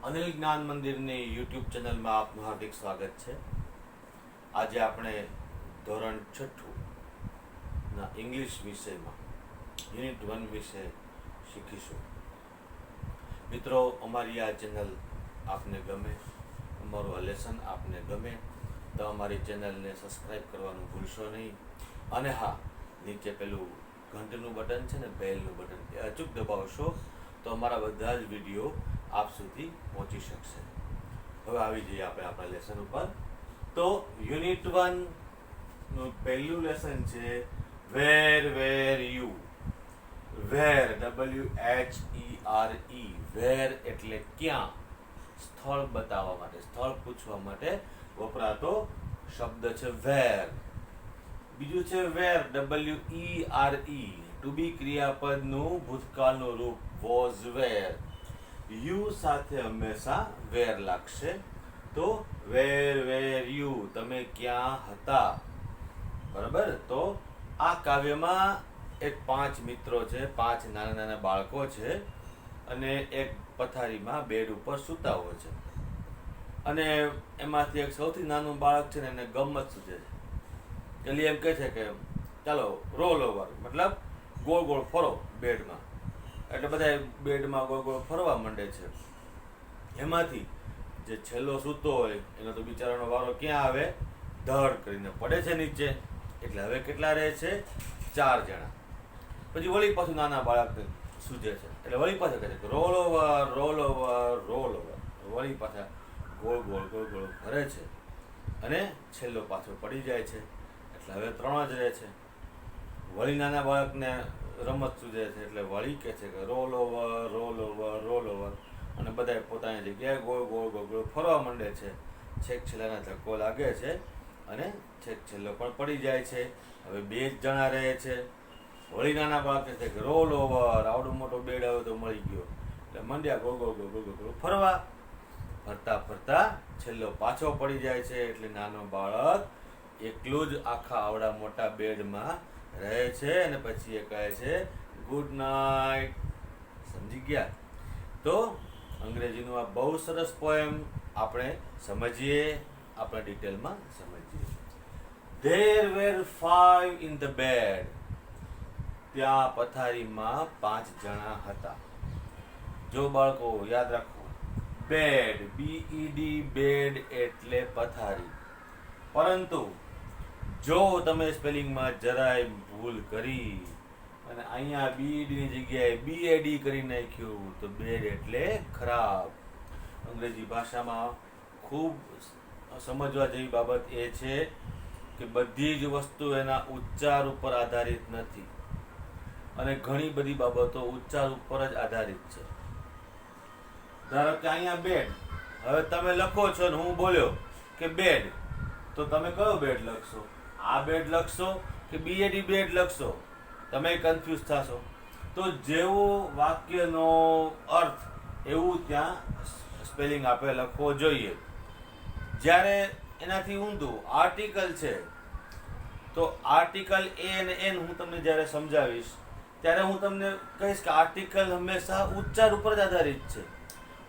અનિલ જ્ઞાન મંદિરની યુટ્યુબ ચેનલમાં આપનું હાર્દિક સ્વાગત છે. આજે આપણે ધોરણ 6 ના ઇંગ્લિશ વિષયમાં યુનિટ 1 વિશે શીખીશું. મિત્રો, અમારી આ ચેનલ આપને ગમે, અમારું આ લેસન આપને ગમે તો અમારી ચેનલને સબસ્ક્રાઈબ કરવાનું ભૂલશો નહીં. અને હા, નીચે પેલું ઘંટનું બટન છે ને, બેલનું બટન, એ અચૂક દબાવશો તો અમારા બધા જ વિડીયો આપ સુધી પહોંચી શકશે. હવે આવી જઈએ આપણે આપણા લેસન ઉપર. તો યુનિટ 1 નું પહેલું લેસન છે વેર યુ. વેર, WHERE, વેર એટલે ક્યાં, સ્થળ બતાવવા માટે, સ્થળ પૂછવા માટે વપરાતો શબ્દ છે વેર. બીજું છે વેર, WERE, ટુ બી ક્રિયાપદનું ભૂતકાળનું રૂપ વોઝ વેર. યુ સાથે હંમેશા વેર લાગશે. તો વેર યુ, તમે ક્યાં હતા. બરાબર. તો આ કાવ્યમાં એક 5 મિત્રો છે, 5 નાના નાના બાળકો છે અને એક પથારીમાં બેડ ઉપર સૂતા હોય છે. અને એમાંથી એક સૌથી નાનું બાળક છે ને એને ગમત સૂચે છે. એટલે એમ કહે છે કે ચાલો રોલ ઓવર, મતલબ ગોળ ગોળ ફરો બેડમાં. એટલે બધા બેડમાં ગોળ ગોળ ફરવા માંડે છે. એમાંથી જે છેલ્લો સૂતો હોય એનો તો બિચારાનો વારો ક્યાં આવે, ધડ કરીને પડે છે નીચે. એટલે હવે કેટલા રહે છે, 4 જણા. પછી વળી પાછું નાના બાળક સૂજે છે. એટલે વળી પાછા કહે છે roll over roll over roll over. વળી પાછા ગોળ ગોળ ગોળ ગોળ ફરે છે અને છેલ્લો પાછો પડી જાય છે. એટલે હવે 3 જ રહે છે. વળી નાના બાળકને રમત સૂજે છે એટલે વળી કહે છે કે role over roll over roll over. અને બધા પોતાની જગ્યાએ ગોળ ગોળ ગોળ ગોળ ફરવા માંડે છે. છેક છેલ્લાના ધક્કો લાગે છે અને છેક છેલ્લો પણ પડી જાય છે. હવે 2 જ જણા રહે છે. વળી નાના બાળક કહે છે કે રોલ ઓવર, આવડો મોટો બેડ હવે તો મળી ગયો. એટલે મંડ્યા ગોળ ગોળ ગોળ ગોળ ગોળ ફરવા. ફરતા ફરતા છેલ્લો પાછો પડી જાય છે. એટલે નાનો બાળક એકલું જ આખા આવડા મોટા બેડમાં રહે છે અને પછી એ કહે છે ગુડ નાઇટ. સમજી ગયા? તો અંગ્રેજીનું આ બહુ સરસ પોએમ આપણે સમજીએ, આપણે ડિટેલમાં સમજીએ. There were 5 in the bed. ત્યાં પથારીમાં 5 જણા હતા. જો બાળકો યાદ રાખો, બેડ, BED, બેડ એટલે પથારી. પરંતુ જો તમે સ્પેલિંગમાં જરાય ભૂલ કરી અને અહીંયા BED ની જગ્યાએ BAD કરી નાખ્યું તો બેડ એટલે ખરાબ. અંગ્રેજી ભાષામાં ખૂબ સમજવા જેવી બાબત એ છે કે બધી જ વસ્તુ એના ઉચ્ચાર ઉપર આધારિત નથી અને ઘણી બધી બાબતો ઉચ્ચાર ઉપર જ આધારિત છે. ધારો કે અહીંયા બેડ, હવે તમે લખો છો ને હું બોલ્યો કે બેડ, તો તમે કયો બેડ લખશો? આ બેડ લખશો કે BAD બેડ લખશો? તમે કન્ફ્યુઝ થશો. તો જેવો વાક્યનો અર્થ એવું ત્યાં સ્પેલિંગ આપણે લખવો જોઈએ. જ્યારે એનાથી ઊંધું આર્ટિકલ છે તો આર્ટિકલ એ અને એન હું તમને જ્યારે સમજાવીશ ત્યારે હું તમને કહીશ કે આર્ટિકલ હંમેશા ઉચ્ચાર ઉપર જ આધારિત છે.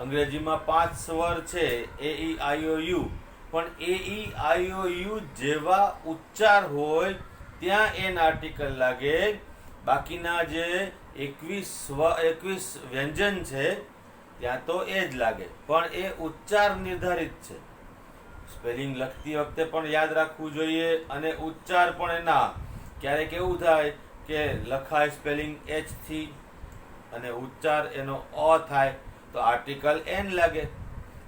અંગ્રેજીમાં 5 સ્વર છે AEIOU, પણ AEIOU જેવા ઉચ્ચાર હોય ત્યાં એન આર્ટિકલ લાગે. બાકીના જે 21 વ્યંજન છે ત્યાં તો એ જ લાગે, પણ એ ઉચ્ચાર નિર્ધારિત છે. સ્પેલિંગ લખતી વખતે પણ યાદ રાખવું જોઈએ અને ઉચ્ચાર પણ એના. ક્યારેક એવું થાય કે લખાય સ્પેલિંગ H થી અને ઉચ્ચાર એનો અ થાય તો આર્ટિકલ એન લાગે.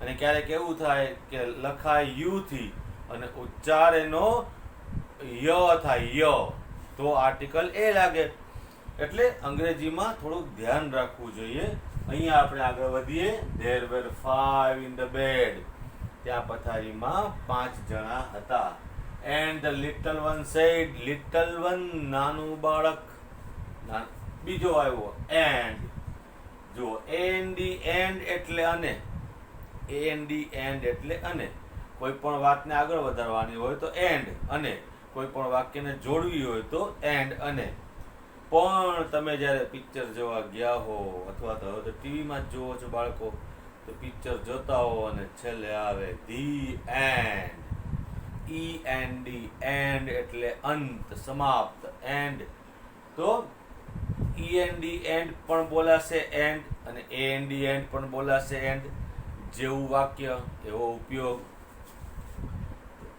અને ક્યારેક એવું થાય કે લખાય યુ થી અને ઉચ્ચાર એનો ય થાય ય, તો આર્ટિકલ એ લાગે. એટલે અંગ્રેજીમાં થોડુંક ધ્યાન રાખવું જોઈએ. અહીંયા આપણે આગળ વધીએ. There were 5 in the bed. ત્યાં પથારીમાં 5 જણા હતા. And the little one said, little one નાનું બાળક. બીજો આવ્યો and. જો and એટલે અને, and એટલે અને. કોઈ પણ વાતને આગળ વધારવાની હોય તો and અને, કોઈ પણ વાક્યને જોડવી હોય તો and અને. પણ તમે જ્યારે પિક્ચર જોવા ગયા હો અથવા તો ટીવીમાં જ જોવો છો બાળકો, તો પિક્ચર જોતા હો અને છેલ્લે આવે ધી એન્ડ. END, એન્ડ એટલે અંત, સમાપ્ત. એન્ડ તો END એન્ડ પણ બોલાશે એન્ડ, અને AND એન્ડ પણ બોલાશે એન્ડ. જેવું વાક્ય એવો ઉપયોગ.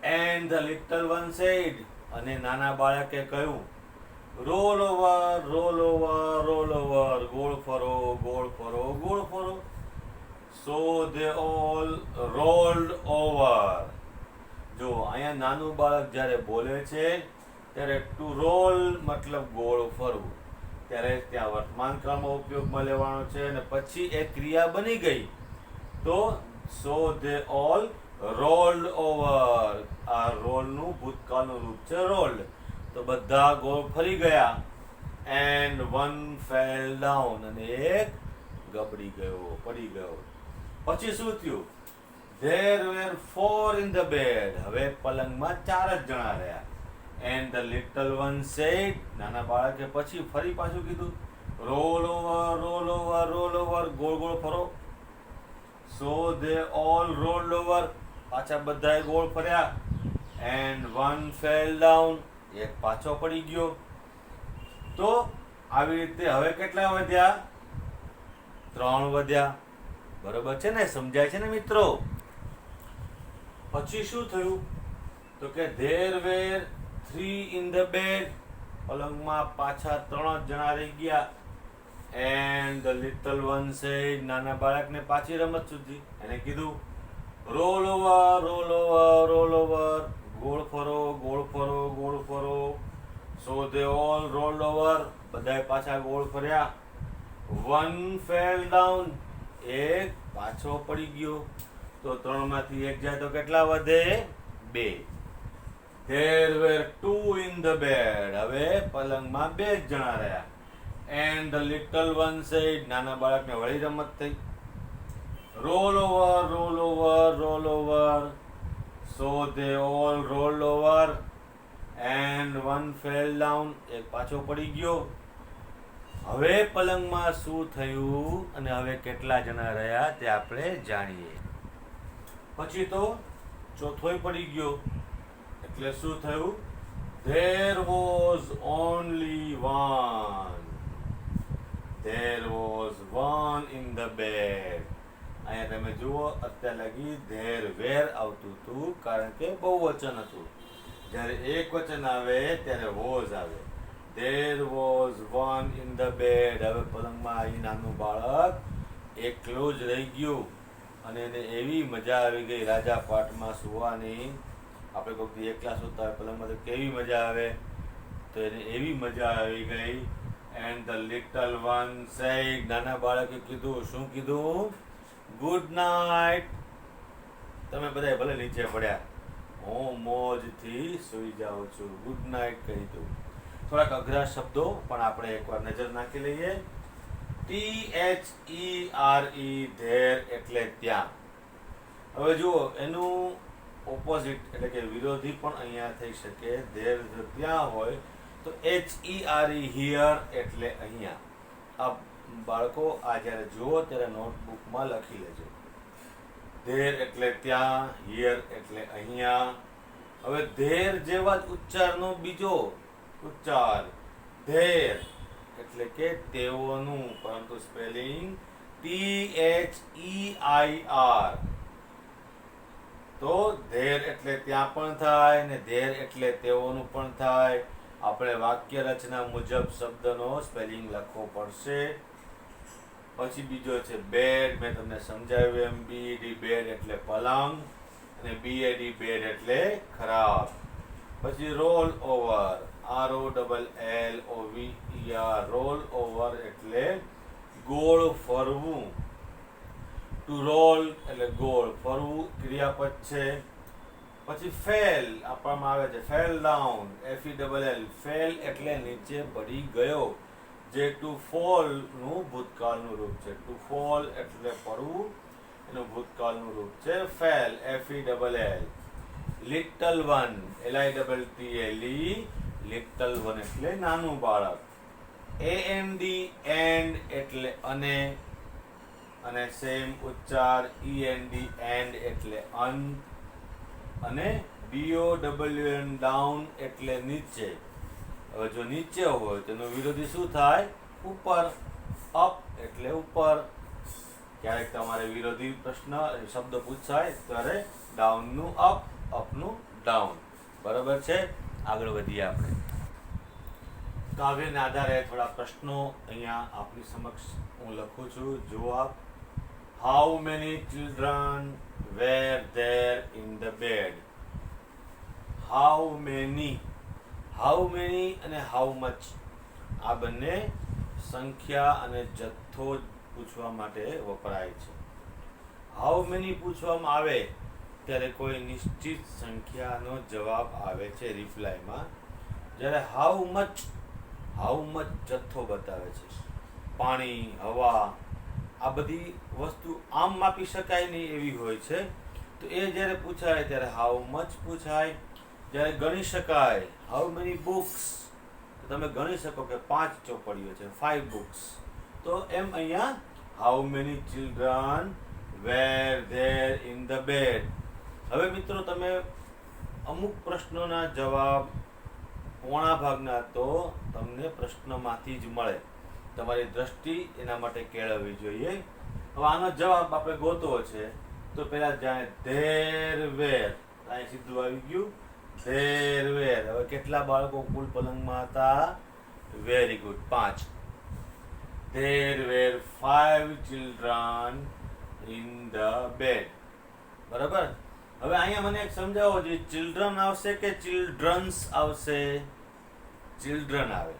And the little one said, અને નાના બાળકે કહ્યું roll over, roll over, roll over, ગોળ ફરો, ગોળ ફરો, ગોળ ફરો. સો they all rolled over. જો અહીંયા નાનું બાળક જ્યારે બોલે છે ત્યારે ટુ રોલ મતલબ ગોળ ફરવું, ત્યારે ત્યાં વર્તમાન કાળમાં ઉપયોગમાં લેવાનો છે, અને પછી એ ક્રિયા બની ગઈ તો સો they all rolled over. આ રોલનું ભૂતકાળનું રૂપ છે રોલ્ડ. તો બધા ગોળ ફરી ગયા. એન્ડ વન ફેલ ડાઉન, અને એક ગબડી ગયો, પડી ગયો. પછી શું થયું? There were 4 in the bed. હવે પલંગમાં 4 જ જણા રહ્યા. And the little one said, નાના બાળકે પછી ફરી પાછું કીધું roll over, roll over, roll over, ગોળ ગોળ ફરો. So they all rolled over. પાછા બધાએ ગોળ ફર્યા. And one fell down. એક પાછો પડી ગયો. તો આવી રીતે હવે કેટલા વધ્યા? 3 વધ્યા. બરોબર છે ને? સમજાય છે ને મિત્રો? પછી શું થયું? તો કે there were 3 in the bed. પલંગમાં પાછા 3 જ જણા રહી ગયા. And the little one said, નાના બાળકને પાછી રમત સુધી એને કીધું roll over, roll over, roll over, ગોળ ફરો, ગોળ ફરો, ગોળ ફરો. So they all rolled over. બધાએ પાછા ગોળ ફર્યા. One fell down. એક પાછો પડી ગયો. તો 3 માંથી 1 જાય તો કેટલા વધે? 2. There were 2 in the bed. હવે પલંગમાં 2 જ જણા રહ્યા. And the little one said, નાના બાળકને વળી રમત થઈ roll over, roll over, roll over. So they all rolled over. And one fell down. એક પાછો પડી ગયો. હવે પલંગમાં શું થયું અને હવે કેટલા જણા રહ્યા તે આપણે જાણીએ. પછી તો ચોથોય પડી ગયો. એટલે શું થયું? There was only one. There was one in the bed. અહીંયા તમે જુઓ, અત્યાર લગી there were આવતું હતું કારણ કે બહુવચન હતું. જ્યારે એક વચન આવે ત્યારે was આવે. There was one in the bed. હવે પલંગમાં અહીં નાનું બાળક એકલું જ રહી ગયું અને એને એવી મજા આવી ગઈ રાજા પાટમાં સુવાની. આપણે કોઈ એકલા સુતા હોય પલંગમાં તો કેવી મજા આવે, તો એને એવી મજા આવી ગઈ. And the little one said, નાના બાળકે કીધું, શું કીધું? Good night. તમે બધા ભલે નીચે પડ્યા, હું મોજથી સૂઈ જાઉં છું. ગુડ નાઇટ કહી દઉં. થોડાક અઘરા શબ્દો પણ આપણે એકવાર નજર નાખી લઈએ. THERE, ધેર એટલે ત્યાં. હવે જુઓ, એનું ઓપોઝિટ એટલે કે વિરોધી પણ અહીંયા થઈ શકે. ધેર જો ત્યાં હોય તો HERE, હિયર એટલે અહીંયા. આ બાળકો આ જ્યારે જુઓ ત્યારે નોટબુકમાં લખી લેજો. ધેર એટલે ત્યાં, હિયર એટલે અહીંયા. હવે ધેર જેવા જ ઉચ્ચારનો બીજો ઉચ્ચાર ધેર એટલે કે તેઓનું, પરંતુ સ્પેલિંગ THEIR. તો ધેર એટલે ત્યાં પણ થાય ને ધેર એટલે તેઓનું પણ થાય. આપણે વાક્ય રચના મુજબ શબ્દનો સ્પેલિંગ લખવો પડશે. પછી બીજો છે બેડ. મેં તમને સમજાવ્યું એમ BED બેડ એટલે પલંગ અને BAD બેડ એટલે ખરાબ. પછી roll over, ROLLOVER, roll over એટલે ગોળ ફરવું. ટુ રોલ એટલે ગોળ ફરવું, ક્રિયાપદ છે. પછી ફેલ આપવામાં આવે છે, ફેલ ડાઉન, FELL, ફેલ એટલે નીચે પડી ગયો. જે ટુ ફોલ નું ભૂતકાળનું રૂપ છે. ટુ ફોલ એટલે પડવું, એનું ભૂતકાળનું રૂપ છે fail, FELL. Little one, LITTLE, little one એટલે નાનું બાળક. AND, એન્ડ એટલે અને. અને સેમ ઉચ્ચાર END એન્ડ એટલે અન, અને DOWN ડાઉન એટલે નીચે. હવે જો નીચે હોય તેનો વિરોધી શું થાય? ઉપર. અપ એટલે ઉપર. ક્યારેક તમારે વિરોધી પ્રશ્ન શબ્દ પૂછાય ત્યારે ડાઉનનું અપ, અપનું ડાઉન. બરાબર છે? આગળ વધીએ આપણે. કાવ્યના આધારે થોડા પ્રશ્નો અહીંયા આપની સમક્ષ હું લખું છું. જુઓ આપ. How many children were there in the bed? How many અને હાઉ મચ આ બંને સંખ્યા અને જથ્થો પૂછવા માટે વપરાય છે. હાઉ મેની પૂછવામાં આવે ત્યારે કોઈ નિશ્ચિત સંખ્યાનો જવાબ આવે છે રિપ્લાયમાં. જ્યારે હાઉ મચ જથ્થો બતાવે છે. પાણી, હવા, આ બધી વસ્તુ આમ માપી શકાય નહીં એવી હોય છે. તો એ જ્યારે પૂછાય ત્યારે હાઉ મચ પૂછાય. જ્યારે ગણી શકાય, હાઉ મેની બુક્સ, તમે ગણી શકો કે 5 ચોપડીઓ છે, 5 બુક્સ. તો એમ અહીંયા how many children were there in the bed. હવે મિત્રો તમે અમુક પ્રશ્નોના જવાબ પોણા ભાગના તો તમને પ્રશ્નમાંથી જ મળે. તમારી દ્રષ્ટિ એના માટે કેળવવી જોઈએ. હવે આનો જવાબ આપણે ગોતવો છે તો પહેલા જાણે ધેર વેર, અહીં સીધું આવી ગયું. There were. હવે કેટલા બાળકો કુલ પલંગમાં હતા? Very good, 5. There were 5 children in the bed. બરાબર. હવે અહીંયા મને એક સમજાવો, જે ચિલ્ડ્રન આવશે કે ચિલ્ડ્રન્સ આવશે? ચિલ્ડ્રન આવે,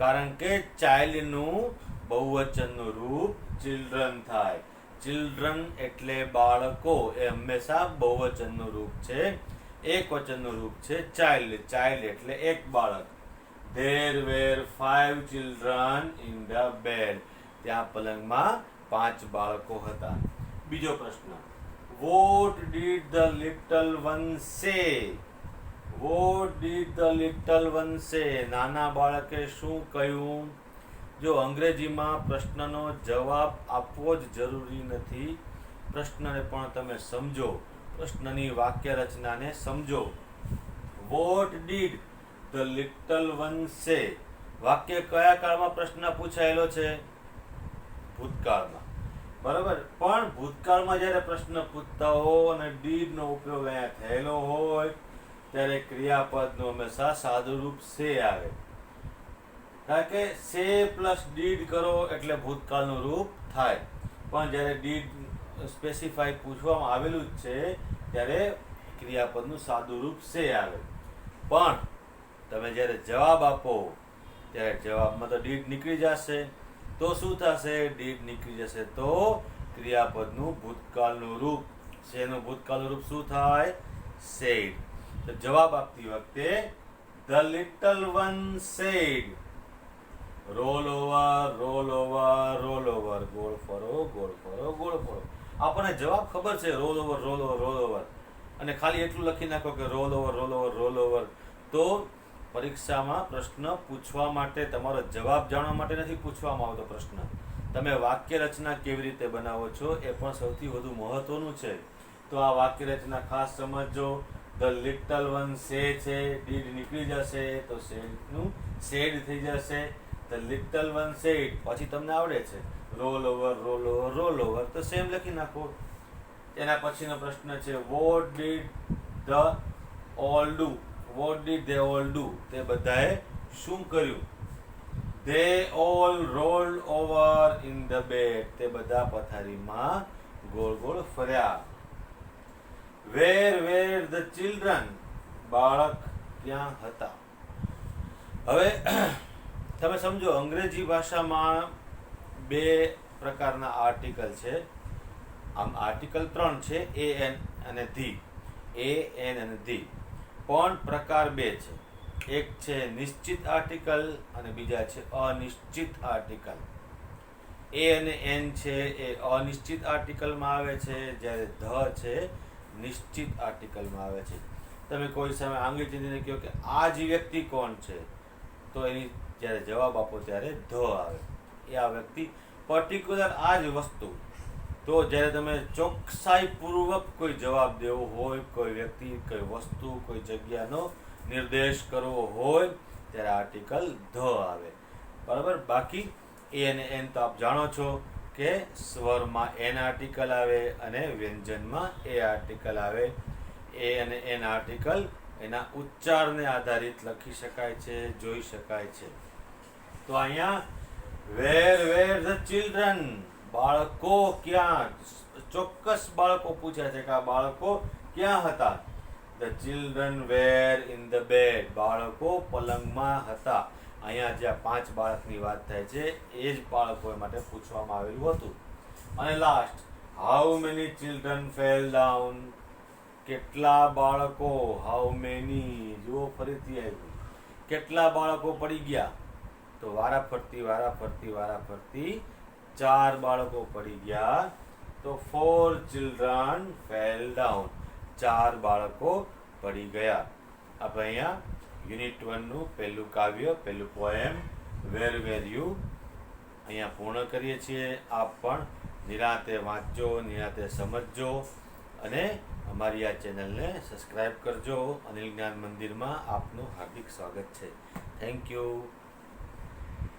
કારણ કે ચાઇલ્ડનું બહુવચનનું રૂપ ચિલ્ડ્રન થાય. ચિલ્ડ્રન એટલે બાળકો, એ હંમેશા બહુવચનનું રૂપ છે. એક વચનનું રૂપ છે ચાઇલ્ડ. ચાઇલ્ડ એટલે એક બાળક. There were 5 children in the bed. ત્યાં પલંગમાં 5 બાળકો હતા. બીજો પ્રશ્ન. What did the little one say? What did the little one say? નાના બાળકે શું કહ્યું? જો અંગ્રેજીમાં પ્રશ્નનો જવાબ આપવો જ જરૂરી નથી. પ્રશ્નને પણ તમે સમજો, પ્રશ્નની વાક્ય રચનાને સમજો. Vote did the little one સે? વાક્ય કયા કાળમાં પ્રશ્ન પૂછાયેલો છે? ભૂતકાળમાં. બરાબર. પણ ભૂતકાળમાં જ્યારે પ્રશ્ન પૂછતા હો અને ડીડ નો ઉપયોગ અહીંયા થયેલો હોય ત્યારે ક્રિયાપદનું હંમેશા સાદું રૂપ સે આવે. કારણ કે સે પ્લસ ડીડ કરો એટલે ભૂતકાળનું રૂપ થાય. પણ જ્યારે ડીડ સ્પેસિફાઈ પૂછવામાં આવેલું જ છે ત્યારે ક્રિયાપદનું સાદું રૂપ સે આવે. પણ તમે જ્યારે જવાબ આપો ત્યારે જવાબમાં તો ડીડ નીકળી જશે. તો શું થશે? ડીડ નીકળી જશે તો ક્રિયાપદનું ભૂતકાળનું રૂપ, શેનું ભૂતકાળનું રૂપ શું થાય? સેડ. તો જવાબ આપતી વખતે the little one said roll over, roll over, roll over, ગોળ ફરો, ગોળ ફરો, ગોળ ફરો. આપણને જવાબ ખબર છે, roll over, roll over, roll over, અને ખાલી એટલું લખી નાખો કે role over, roll over, roll over. તો પરીક્ષામાં પ્રશ્ન પૂછવા માટે, તમારો જવાબ જાણવા માટે નથી પૂછવામાં આવતો પ્રશ્ન. તમે વાક્ય રચના કેવી રીતે બનાવો છો એ પણ સૌથી વધુ મહત્વનું છે. તો આ વાક્ય રચના ખાસ સમજો. ધ લિટલ વન સે છે, ડીડ નીકળી જશે તો સેડનું સેડ થઈ જશે. The little one said. પછી તમને આવડે છે roll over, roll over, roll over, તો સેમ લખી નાખો. એના પછીનો પ્રશ્ન છે what did the all do? What did they all do? તે બધાએ શું કર્યું? They all rolled over in the bed. તે બધા પથારીમાં ગોળ ગોળ ફર્યા. Where were the children? બાળક ક્યાં હતા? હવે તમે સમજો, અંગ્રેજી ભાષામાં 2 પ્રકારના આર્ટિકલ છે. આમ આર્ટિકલ 3 છે, એ એન અને ધી. એ એન અને ધી. પણ પ્રકાર 2 છે. એક છે નિશ્ચિત આર્ટિકલ અને બીજા છે અનિશ્ચિત આર્ટિકલ. એ અને એન છે એ અનિશ્ચિત આર્ટિકલમાં આવે છે, જ્યારે ધ છે નિશ્ચિત આર્ટિકલમાં આવે છે. તમે કોઈ સામે આંગળી ચીંધીને કહો કે આ જ વ્યક્તિ કોણ છે, તો એની જ્યારે જવાબ આપો ત્યારે ધ આવે. એ આ વ્યક્તિ પર્ટિક્યુલર આ જ વસ્તુ તો જ્યારે તમે ચોકસાઈપૂર્વક કોઈ જવાબ દેવો હોય, કોઈ વ્યક્તિ, કોઈ વસ્તુ, કોઈ જગ્યાનો નિર્દેશ કરવો હોય ત્યારે આર્ટિકલ ધ આવે. બરાબર. બાકી એ અને એન તો આપ જાણો છો કે સ્વરમાં એન આર્ટિકલ આવે અને વ્યંજનમાં એ આર્ટિકલ આવે. એ અને એન આર્ટિકલ એના ઉચ્ચારને આધારિત લખી શકાય છે, જોઈ શકાય છે. તો અહીંયા વેર ધ ચિલ્ડ્રન, બાળકો ક્યાં, ચોક્કસ બાળકો પૂછ્યા છે કે આ બાળકો ક્યાં હતા. The children were in the bed, બાળકો પલંગમાં હતા. અહીંયા જે 5 બાળકની વાત થાય છે એ જ બાળકો માટે પૂછવામાં આવેલું હતું. અને last, how many children fell down, કેટલા બાળકો, હાઉ મેની, જુઓ ફરીથી આવ્યું, કેટલા બાળકો પડી ગયા. તો વારાફરતી 4 બાળકો પડી ગયા. તો 4 ચિલ્ડ્રન ફેલ ડાઉન, 4 બાળકો પડી ગયા. આપણે અહીંયા યુનિટ 1 નું પહેલું કાવ્ય, પહેલું પોએમ વેર યુ અહીંયા પૂર્ણ કરીએ છીએ. આપ પણ નિરાંતે વાંચજો, નિરાંતે સમજજો અને અમારી આ ચેનલને સબસ્ક્રાઈબ કરજો. અનિલ જ્ઞાન મંદિરમાં આપનું હાર્દિક સ્વાગત છે. Thank you.